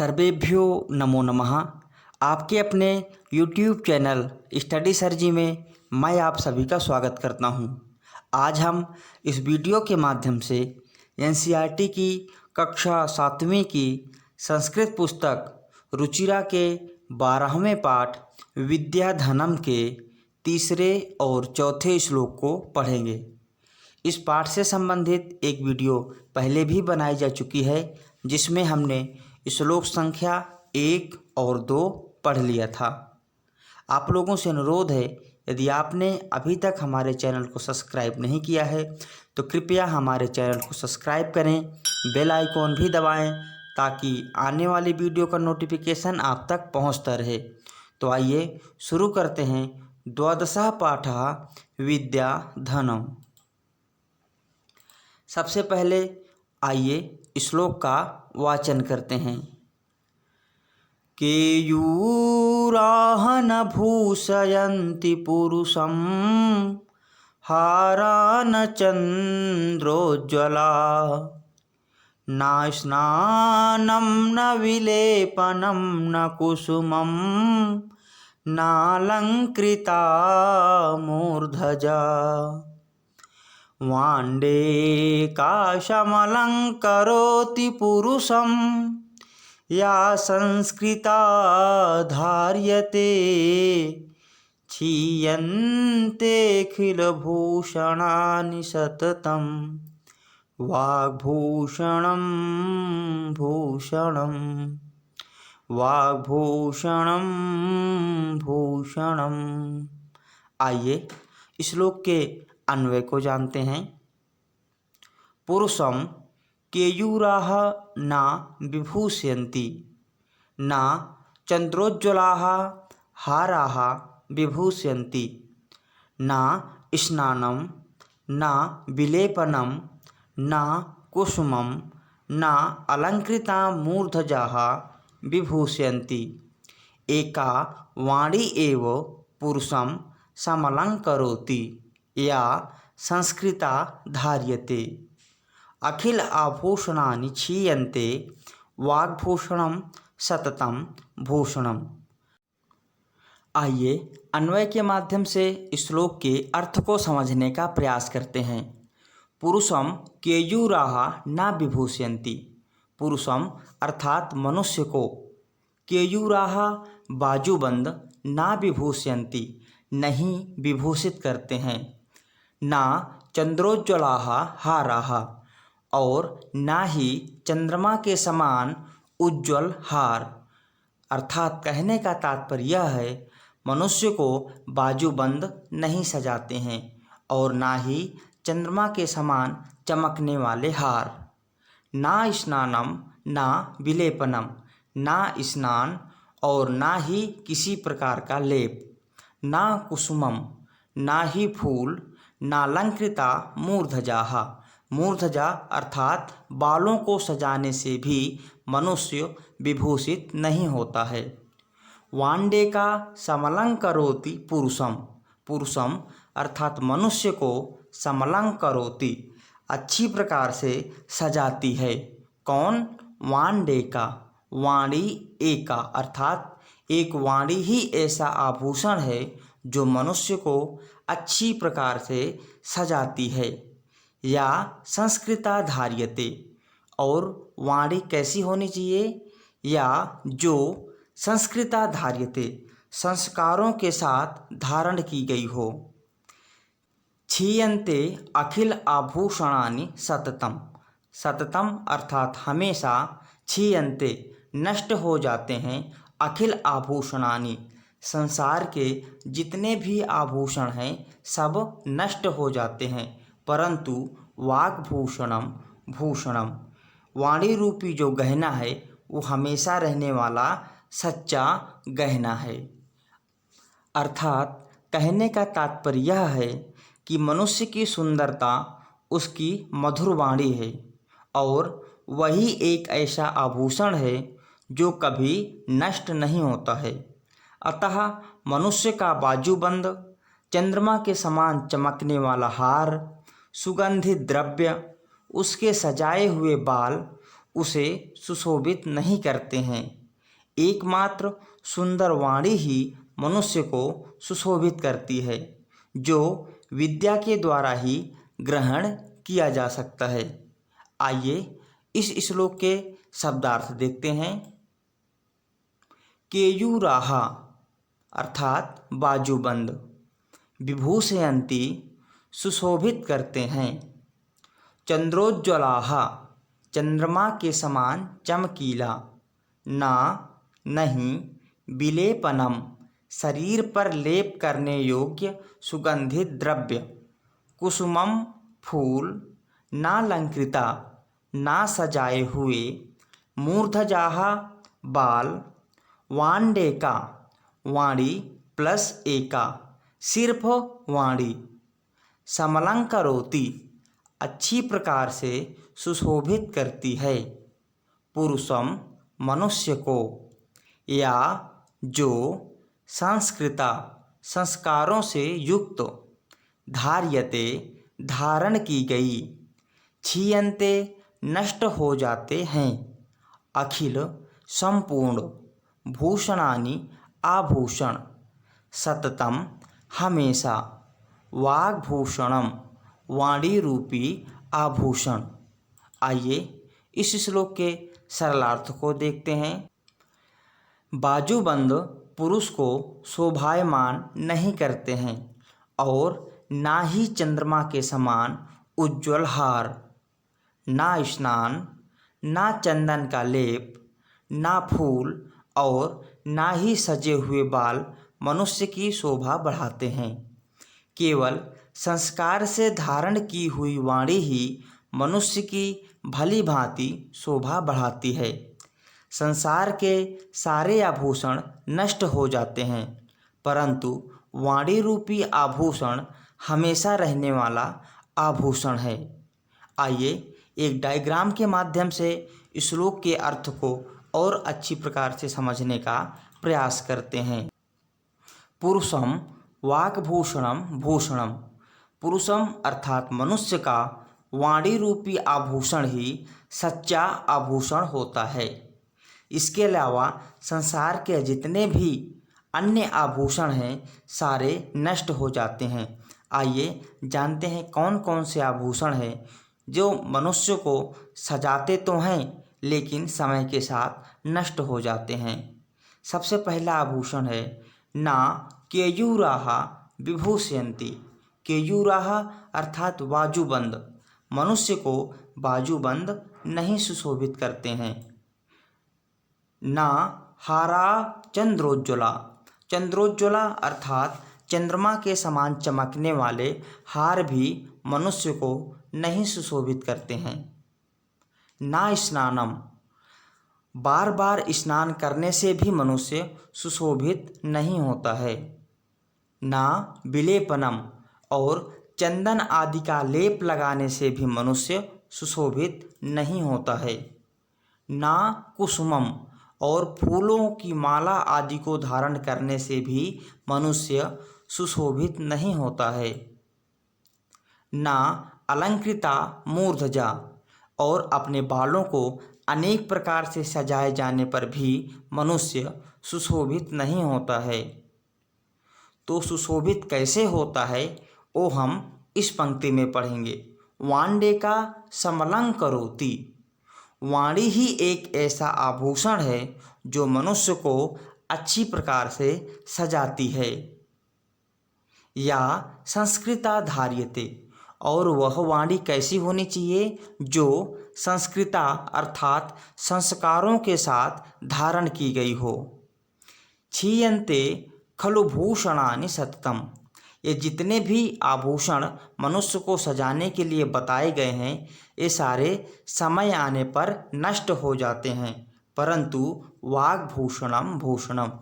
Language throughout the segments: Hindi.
सर्वेभ्यो नमो नमः। आपके अपने YouTube चैनल स्टडी सरजी में मैं आप सभी का स्वागत करता हूं। आज हम इस वीडियो के माध्यम से NCERT की कक्षा 7वीं की संस्कृत पुस्तक रुचिरा के 12वें पाठ विद्याधनम के तीसरे और चौथे श्लोक को पढ़ेंगे। इस पाठ से संबंधित एक वीडियो पहले भी बनाई जा चुकी है, जिसमें हमने श्लोक संख्या 1 और 2 पढ़ लिया था। आप लोगों से अनुरोध है, यदि आपने अभी तक हमारे चैनल को सब्सक्राइब नहीं किया है तो कृपया हमारे चैनल को सब्सक्राइब करें, बेल आइकॉन भी दबाएं ताकि आने वाली वीडियो का नोटिफिकेशन आप तक पहुंचता रहे। तो आइए शुरू करते हैं। द्वादशः पाठः विद्याधनम्। सबसे पहले आइए श्लोक का वाचन करते हैं। केयूराः न भूषयन्ति पुरुषं हारा न चन्द्रोज्ज्वला न स्नानं न विलेपनं न कुसुमं नालङ्कृता मूर्धजा वाण्डेकाशमलङ्करोति पुरुषं या संस्कृता धार्यते क्षीयन्तेऽखिलभूषणानि सततं वाग्भूषणं भूषणं वाग्भूषणं भूषणम्। आइए श्लोक के अन्वय को जानते हैं। पुरुषम केयूराः न विभूषयन्ति न चन्द्रोज्ज्वलाः हाराः विभूषयन्ति न स्नानं न विलेपनं न कुसुमं न अलङ्कृता मूर्धजाः विभूषयन्ति एका वाणी एव पुरुषं समलङ्करोति या संस्कृता धार्यते अखिल आभूषणानि क्षीयन्ते वाग्भूषणं सततं भूषणम्। आइए अन्वय के माध्यम से श्लोक के अर्थ को समझने का प्रयास करते हैं। पुरुषम केयूराः न विभूषयन्ति। पुरुषम अर्थात मनुष्य को, केयूराः बाजूबंद, न विभूषयन्ति नहीं विभूषित करते हैं, ना चंद्रोज्ज्वलाः हाराः और ना ही चंद्रमा के समान उज्ज्वल हार। अर्थात कहने का तात्पर्य यह है, मनुष्य को बाजूबंद नहीं सजाते हैं और ना ही चंद्रमा के समान चमकने वाले हार। ना स्नानम ना विलेपनम, ना स्नान और ना ही किसी प्रकार का लेप, ना कुसुमम ना ही फूल, नालंकृता मूर्धजाः। मूर्धजा अर्थात बालों को सजाने से भी मनुष्य विभूषित नहीं होता है। वाण्डे का समलंकरोति पुरुषम। पुरुषम अर्थात मनुष्य को समलंकरोति अच्छी प्रकार से सजाती है। कौन? वाण्डे का। वाणी एका अर्थात एक वाणी ही ऐसा आभूषण है जो मनुष्य को अच्छी प्रकार से सजाती है। या संस्कृता धार्यते, और वाणी कैसी होनी चाहिए? या जो संस्कृता धार्यते संस्कारों के साथ धारण की गई हो। क्षीयन्ते अखिल आभूषणानि सततम। सततम अर्थात हमेशा, क्षीयन्ते नष्ट हो जाते हैं, अखिल आभूषणानि संसार के जितने भी आभूषण हैं सब नष्ट हो जाते हैं, परंतु वाग्भूषणम भूषणम, वाणी रूपी जो गहना है वो हमेशा रहने वाला सच्चा गहना है। अर्थात कहने का तात्पर्य यह है कि मनुष्य की सुंदरता उसकी मधुर वाणी है और वही एक ऐसा आभूषण है जो कभी नष्ट नहीं होता है। अतः मनुष्य का बाजूबंद, चंद्रमा के समान चमकने वाला हार, सुगंधित द्रव्य, उसके सजाए हुए बाल, उसे सुशोभित नहीं करते हैं। एकमात्र सुंदर वाणी ही मनुष्य को सुशोभित करती है, जो विद्या के द्वारा ही ग्रहण किया जा सकता है। आइए इस श्लोक के शब्दार्थ देखते हैं। केयूराहा अर्थात बाजूबंद, विभूषयन्ति सुशोभित करते हैं। चंद्रोज्ज्वलाहा चंद्रमा के समान चमकीला। ना नहीं विलेपनम शरीर पर लेप करने योग्य सुगंधित द्रव्य। कुसुमम फूल। नालंकृता ना सजाए हुए। मूर्धजाहा बाल। वांडेका वाणी प्लस एका सिर्फ वाणी। समलंकरोति अच्छी प्रकार से सुशोभित करती है। पुरुषम मनुष्य को। या जो संस्कृता संस्कारों से युक्त। धार्यते धारण की गई। क्षीयन्ते नष्ट हो जाते हैं। अखिल संपूर्ण। भूषणानि आभूषण। सततम हमेशा। वाग्भूषणम वाणी रूपी आभूषण। आइए इस श्लोक के सरलार्थ को देखते हैं। बाजूबंद पुरुष को शोभायमान नहीं करते हैं और ना ही चंद्रमा के समान उज्ज्वल हार। ना स्नान, ना चंदन का लेप, ना फूल और ना ही सजे हुए बाल मनुष्य की शोभा बढ़ाते हैं। केवल संस्कार से धारण की हुई वाणी ही मनुष्य की भली भांति शोभा बढ़ाती है। संसार के सारे आभूषण नष्ट हो जाते हैं, परंतु वाणी रूपी आभूषण हमेशा रहने वाला आभूषण है। आइए एक डायग्राम के माध्यम से श्लोक के अर्थ को और अच्छी प्रकार से समझने का प्रयास करते हैं। पुरुषम वाक्भूषणम भूषणम। पुरुषम अर्थात मनुष्य का वाणी रूपी आभूषण ही सच्चा आभूषण होता है। इसके अलावा संसार के जितने भी अन्य आभूषण हैं सारे नष्ट हो जाते हैं। आइए जानते हैं कौन कौन से आभूषण हैं जो मनुष्य को सजाते तो हैं लेकिन समय के साथ नष्ट हो जाते हैं। सबसे पहला आभूषण है ना केयूराहा विभूषयन्ति। केयूराहा अर्थात बाजूबंद मनुष्य को बाजूबंद नहीं सुशोभित करते हैं। ना हारा चंद्रोज्ज्वला। चंद्रोज्ज्वला अर्थात चंद्रमा के समान चमकने वाले हार भी मनुष्य को नहीं सुशोभित करते हैं। ना स्नानम बार बार स्नान करने से भी मनुष्य सुशोभित नहीं होता है। ना विलेपनम और चंदन आदि का लेप लगाने से भी मनुष्य सुशोभित नहीं होता है। ना कुसुमम और फूलों की माला आदि को धारण करने से भी मनुष्य सुशोभित नहीं होता है। ना अलंकृता मूर्धजा और अपने बालों को अनेक प्रकार से सजाए जाने पर भी मनुष्य सुशोभित नहीं होता है। तो सुशोभित कैसे होता है वो हम इस पंक्ति में पढ़ेंगे। वांडेका समलंकरोति। वाणी ही एक ऐसा आभूषण है जो मनुष्य को अच्छी प्रकार से सजाती है। या संस्कृता धार्यते और वह वाणी कैसी होनी चाहिए जो संस्कृता अर्थात संस्कारों के साथ धारण की गई हो। क्षीयन्ते खलु भूषणानि सततम। ये जितने भी आभूषण मनुष्य को सजाने के लिए बताए गए हैं ये सारे समय आने पर नष्ट हो जाते हैं, परंतु वाग्भूषणम भूषणम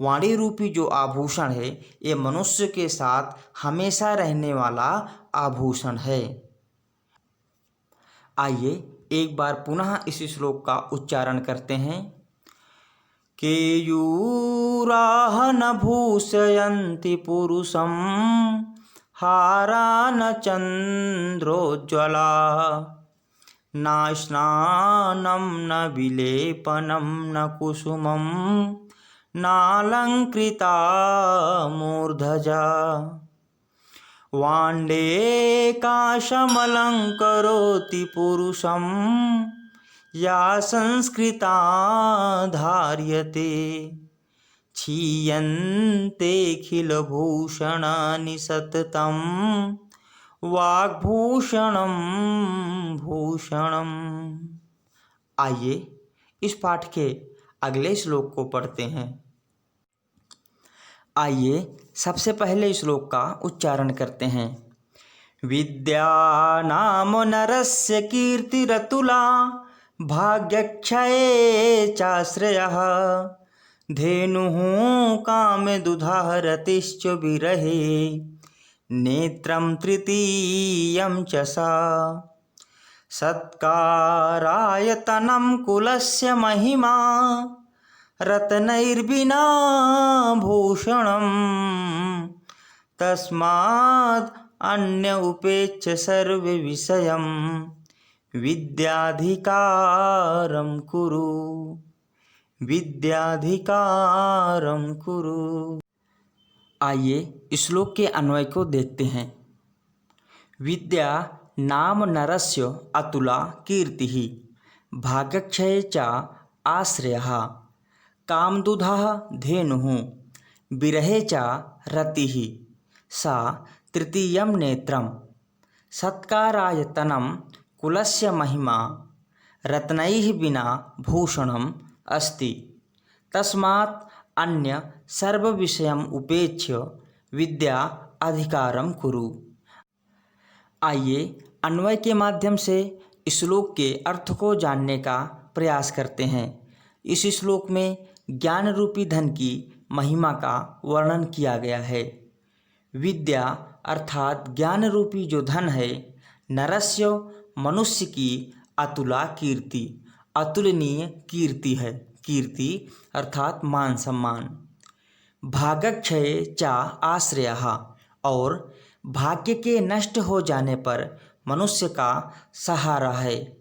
वाणी रूपी जो आभूषण है ये मनुष्य के साथ हमेशा रहने वाला आभूषण है। आइए एक बार पुनः इस श्लोक का उच्चारण करते हैं। केयूराह न भूषयन्ति पुरुषं हारा न चंद्रोज्ज्वला न स्नानं न विलेपनं न कुसुमं नालङ्कृता मूर्धजा वाण्डेकाशमलङ्करोति पुरुषं या संस्कृता धार्यते क्षीयन्तेऽखिलभूषणानि सततं वाग्भूषणं भूषणम्। आइए इस पाठ के अगले श्लोक को पढ़ते हैं। आइए सबसे पहले श्लोक का उच्चारण करते हैं। विद्या नाम नरस्य कीर्तिरतुला भाग्यक्षये चाश्रयः धेनुः कामदुधारतिश्च विरहे नेत्रं तृतीयं च सा सत्कारायतनं कुलस्य महिमा रत्नैर्विना भूषणं तस्माद् अन्य उपेक्ष्य सर्वविषयं विद्याधिकारं कुरु विद्याधिकारं कुरु। आइए श्लोक के अन्वय को देखते हैं। विद्या नाम नरस्य अतुला कीर्तिः भाग्यक्षये च आश्रयः कामदुधः धेनुः विरहे च रतिः सा तृतीयं नेत्रं सत्कारायतनं कुलस्य महिमा रत्नैः विना भूषणम् अस्ति तस्मात् अन्य सर्वविषयम् उपेक्ष्य विद्या अधिकारं कुरु। आइए अन्वय के माध्यम से श्लोक के अर्थ को जानने का प्रयास करते हैं। इस श्लोक में ज्ञान रूपी धन की महिमा का वर्णन किया गया है। विद्या अर्थात ज्ञान रूपी जो धन है, नरस्य मनुष्य की अतुला कीर्ति, अतुलनीय कीर्ति है। कीर्ति अर्थात मान सम्मान। भाग्यक्षये च आश्रयः और भाग्य के नष्ट हो जाने पर मनुष्य का सहारा है।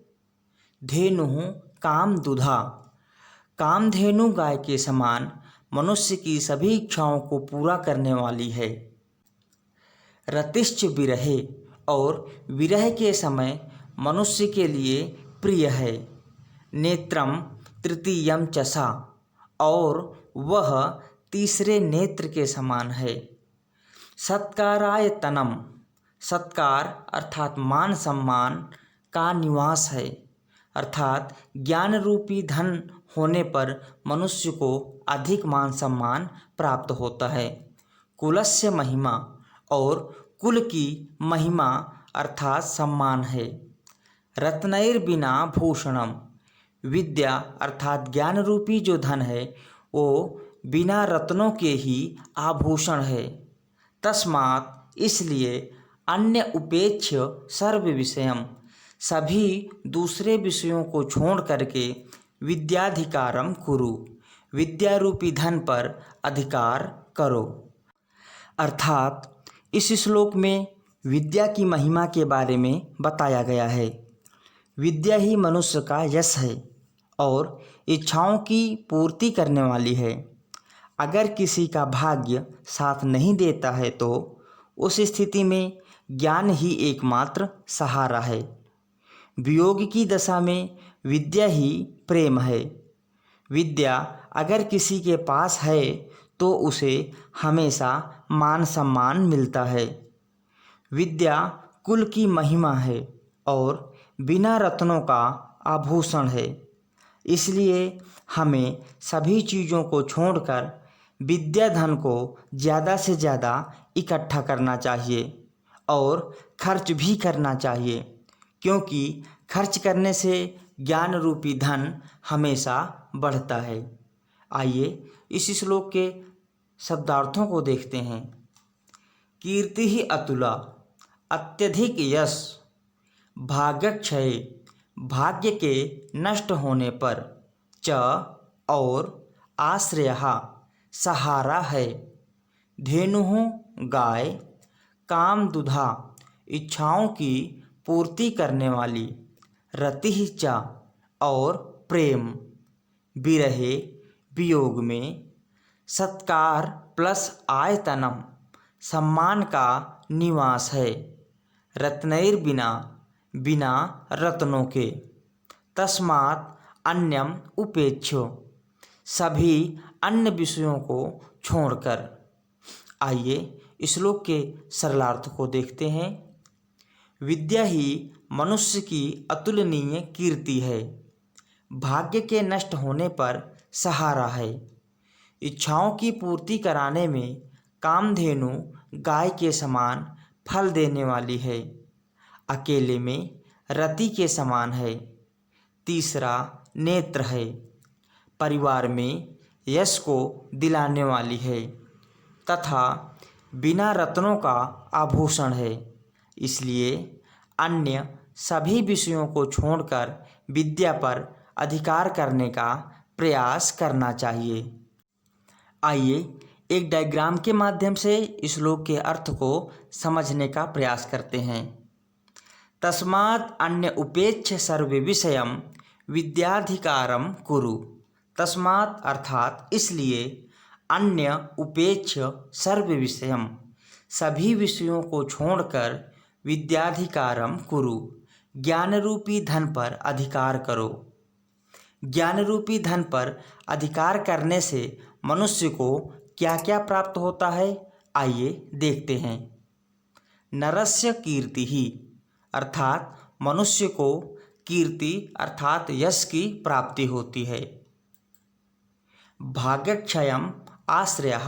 धेनुः कामदुधा, कामधेनु गाय के समान मनुष्य की सभी इच्छाओं को पूरा करने वाली है। रतिश्च विरहे और विरह के समय मनुष्य के लिए प्रिय है। नेत्रम तृतीयम च सा और वह तीसरे नेत्र के समान है। सत्कारायतनम, सत्कार अर्थात मान सम्मान का निवास है, अर्थात ज्ञान रूपी धन होने पर मनुष्य को अधिक मान सम्मान प्राप्त होता है। कुलस्य महिमा और कुल की महिमा अर्थात सम्मान है। रत्नैर्बिना भूषणम, विद्या अर्थात ज्ञान रूपी जो धन है वो बिना रत्नों के ही आभूषण है। तस्मात् इसलिए अन्य उपेक्ष्य सर्व विषयम, सभी दूसरे विषयों को छोड़ करके विद्याधिकारम कुरु, विद्या रूपी धन पर अधिकार करो। अर्थात इस श्लोक में विद्या की महिमा के बारे में बताया गया है। विद्या ही मनुष्य का यश है और इच्छाओं की पूर्ति करने वाली है। अगर किसी का भाग्य साथ नहीं देता है तो उस स्थिति में ज्ञान ही एकमात्र सहारा है। वियोग की दशा में विद्या ही प्रेम है। विद्या अगर किसी के पास है तो उसे हमेशा मान सम्मान मिलता है। विद्या कुल की महिमा है और बिना रत्नों का आभूषण है। इसलिए हमें सभी चीज़ों को छोड़कर विद्या धन को ज़्यादा से ज़्यादा इकट्ठा करना चाहिए और खर्च भी करना चाहिए, क्योंकि खर्च करने से ज्ञान रूपी धन हमेशा बढ़ता है। आइए इस श्लोक के शब्दार्थों को देखते हैं। कीर्ति ही अतुला, अत्यधिक यश। भाग्यक्षय, भाग्य के नष्ट होने पर। च और आश्रयः, सहारा है। धेनुः गाय। कामदुधा, इच्छाओं की पूर्ति करने वाली। रतिः च और प्रेम, विरहे वियोग में, सत्कार प्लस आयतनम सम्मान का निवास है, रत्नैर बिना बिना रत्नों के, तस्मात् अन्यम उपेक्ष्यो सभी अन्य विषयों को छोड़कर। आइए श्लोक के सरलार्थ को देखते हैं। विद्या ही मनुष्य की अतुलनीय कीर्ति है, भाग्य के नष्ट होने पर सहारा है, इच्छाओं की पूर्ति कराने में कामधेनु गाय के समान फल देने वाली है, अकेले में रति के समान है, तीसरा नेत्र है, परिवार में यश को दिलाने वाली है तथा बिना रत्नों का आभूषण है। इसलिए अन्य सभी विषयों को छोड़कर विद्या पर अधिकार करने का प्रयास करना चाहिए। आइए एक डायग्राम के माध्यम से श्लोक के अर्थ को समझने का प्रयास करते हैं। तस्मात् अन्य उपेक्ष सर्व विषयम विद्याधिकारम कुरु। तस्मात् अर्थात इसलिए, अन्य उपेक्ष सर्व विषयम सभी विषयों को छोड़कर, विद्याधिकारम कुरु ज्ञान रूपी धन पर अधिकार करो। ज्ञान रूपी धन पर अधिकार करने से मनुष्य को क्या क्या प्राप्त होता है, आइए देखते हैं। नरस्य कीर्ति ही, अर्थात मनुष्य को कीर्ति अर्थात यश की प्राप्ति होती है। भाग्यक्षयम आश्रयः,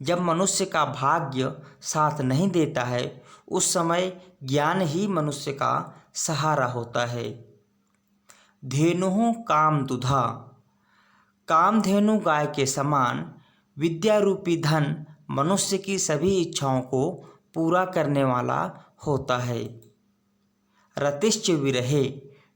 जब मनुष्य का भाग्य साथ नहीं देता है उस समय ज्ञान ही मनुष्य का सहारा होता है। धेनुः कामदुधा, कामधेनु गाय के समान विद्या रूपी धन मनुष्य की सभी इच्छाओं को पूरा करने वाला होता है। रतिश्च विरहे,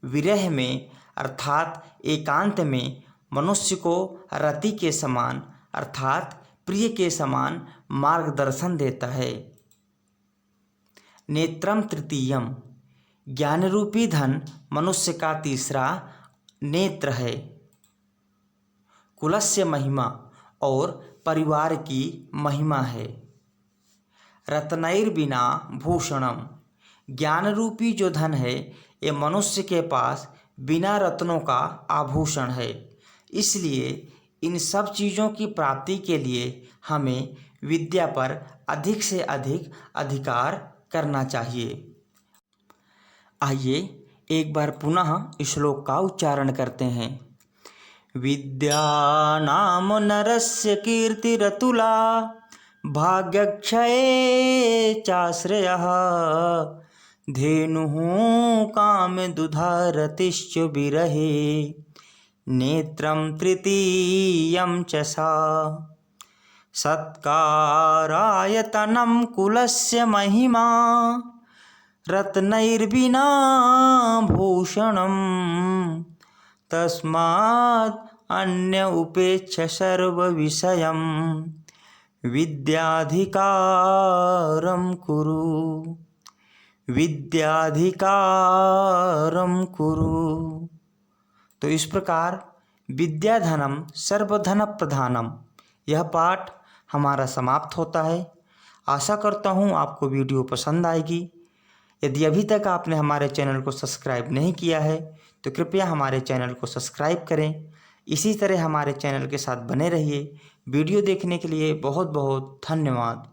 विरह में अर्थात एकांत में मनुष्य को रति के समान अर्थात प्रिय के समान मार्गदर्शन देता है। नेत्रम तृतीयम, ज्ञान रूपी धन मनुष्य का तीसरा नेत्र है। कुलस्य महिमा, और परिवार की महिमा है। रत्नैर बिना भूषणम, ज्ञान रूपी जो धन है ये मनुष्य के पास बिना रत्नों का आभूषण है। इसलिए इन सब चीज़ों की प्राप्ति के लिए हमें विद्या पर अधिक से अधिक अधिकार करना चाहिए। आइए एक बार पुनः श्लोक का उच्चारण करते हैं। विद्या नाम नरस्य कीर्तिरतुला, भाग्यक्षये चाश्रयः, धेनुः कामदुधा रतिश्च विरहे, नेत्रं तृतीयं च सा। सत्कारायतनं कुलस्य महिमा, रत्नैर्विना भूषणं, तस्मात् अन्य उपेक्ष सर्वविषयं विद्याधिकारं कुरु। विद्याधिकारं कुरु। तो इस प्रकार विद्याधनम सर्वधन प्रधानम यह पाठ हमारा समाप्त होता है। आशा करता हूँ आपको वीडियो पसंद आएगी। यदि अभी तक आपने हमारे चैनल को सब्सक्राइब नहीं किया है तो कृपया हमारे चैनल को सब्सक्राइब करें। इसी तरह हमारे चैनल के साथ बने रहिए। वीडियो देखने के लिए बहुत बहुत धन्यवाद।